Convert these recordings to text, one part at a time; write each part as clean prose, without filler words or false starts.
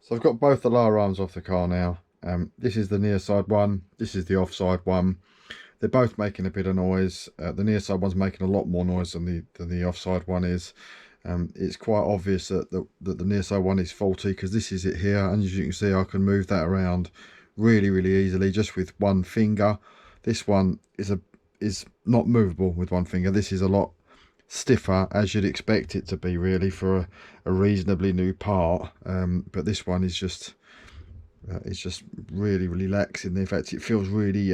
So I've got both the lower arms off the car now. This is the near side one, this is the offside one. They're both making a bit of noise. The near side one's making a lot more noise than the offside one is. It's quite obvious that the near side one is faulty, because this is it here, and as you can see I can move that around really easily just with one finger. This one is not movable with one finger. This is a lot stiffer, as you'd expect it to be really for a reasonably new part, but this one is just it's just really lax. In fact, it feels really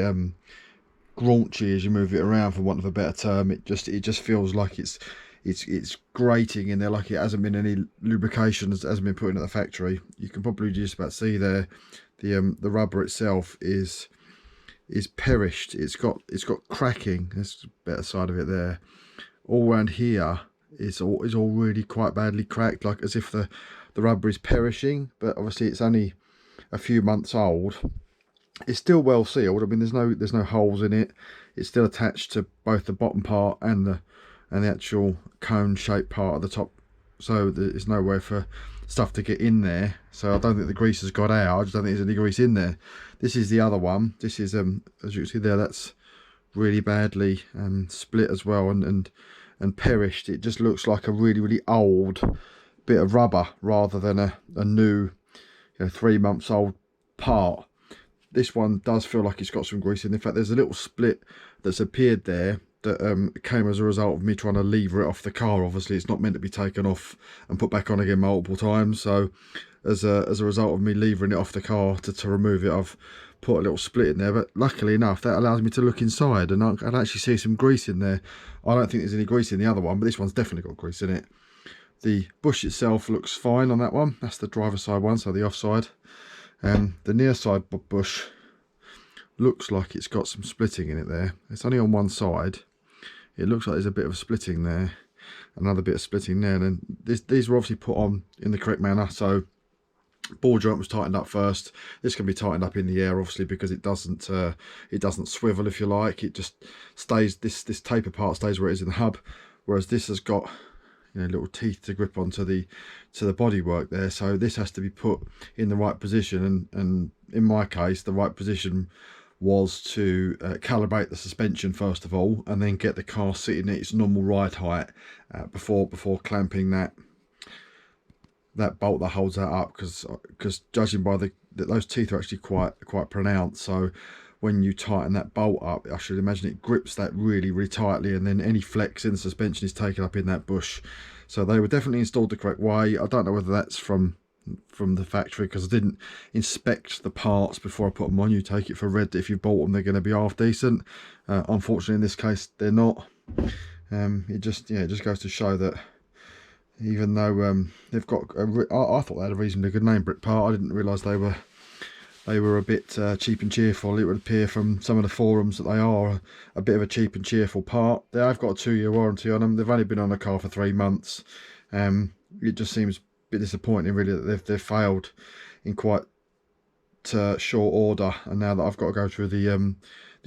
raunchy as you move it around, for want of a better term. It just feels like it's grating in there, like it hasn't been any lubrication, hasn't been put in at the factory. You can probably just about see there the rubber itself is perished. It's got cracking. That's the better side of it there. All around here is all really quite badly cracked, like as if the rubber is perishing. But obviously it's only a few months old. It's still well sealed. I mean, there's no holes in it. It's still attached to both the bottom part and the actual cone shaped part at the top, so there's no way for stuff to get in there. So I don't think the grease has got out. I just don't think there's any grease in there. This is the other one. This is as you can see there, that's really badly split as well and perished. It just looks like a really old bit of rubber rather than a new 3 months old part. This one does feel like it's got some grease in. In fact, there's a little split that's appeared there that came as a result of me trying to lever it off the car. Obviously it's not meant to be taken off and put back on again multiple times, so as a result of me levering it off the car to remove it, I've put a little split in there. But luckily enough, that allows me to look inside and I can actually see some grease in there. I don't think there's any grease in the other one, but this one's definitely got grease in it. The bush itself looks fine on that one. That's the driver's side one, so the offside. The near side bush looks like it's got some splitting in it there. It's only on one side. It looks like there's a bit of splitting there, another bit of splitting there, and these were obviously put on in the correct manner. So ball joint was tightened up first. This can be tightened up in the air, obviously, because it doesn't swivel, if you like. It just stays, this taper part stays where it is in the hub, whereas this has got little teeth to grip onto the bodywork there. So this has to be put in the right position, and in my case the right position was to calibrate the suspension first of all, and then get the car sitting at its normal ride height before clamping that bolt that holds that up, because judging by those teeth are actually quite pronounced. So when you tighten that bolt up, I should imagine it grips that really tightly, and then any flex in the suspension is taken up in that bush. So they were definitely installed the correct way. I don't know whether that's from the factory, because I didn't inspect the parts before I put them on. You take it for red that if you bought them they're going to be half decent. Unfortunately in this case they're not. It just goes to show that even though they've got I thought they had a reasonably good name, Britpart. I didn't realise they were a bit cheap and cheerful. It would appear from some of the forums that they are a bit of a cheap and cheerful part. They have got a 2-year warranty on them. They've only been on the car for 3 months. It just seems a bit disappointing really that they've failed in quite short order, and now that I've got to go through the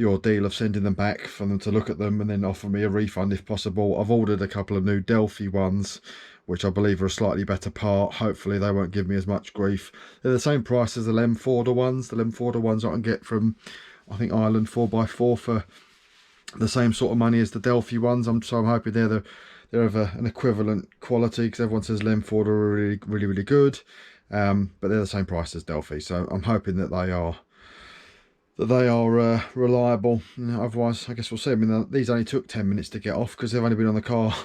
ordeal of sending them back for them to look at them and then offer me a refund if possible. I've ordered a couple of new Delphi ones, which I believe are a slightly better part. Hopefully they won't give me as much grief. They're the same price as the Lemforder ones. The Lemforder ones I can get from, I think, Ireland 4x4 for the same sort of money as the Delphi ones. So I'm hoping they're of an equivalent quality, because everyone says Lemforder are really good, but they're the same price as Delphi. So I'm hoping that they are reliable. Otherwise I guess we'll see. I mean, these only took 10 minutes to get off because they've only been on the car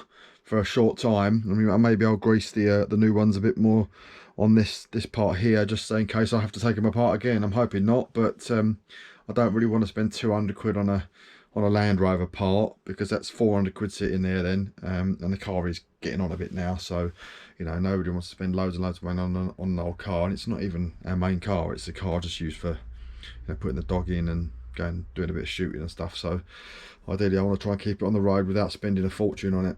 for a short time. I mean, maybe I'll grease the new ones a bit more on this part here, just in case I have to take them apart again. I'm hoping not, but I don't really want to spend 200 quid on a Land Rover part, because that's 400 quid sitting there then, and the car is getting on a bit now. So nobody wants to spend loads and loads of money on an old car, and it's not even our main car. It's a car just used for putting the dog in and going doing a bit of shooting and stuff. So ideally I want to try and keep it on the road without spending a fortune on it.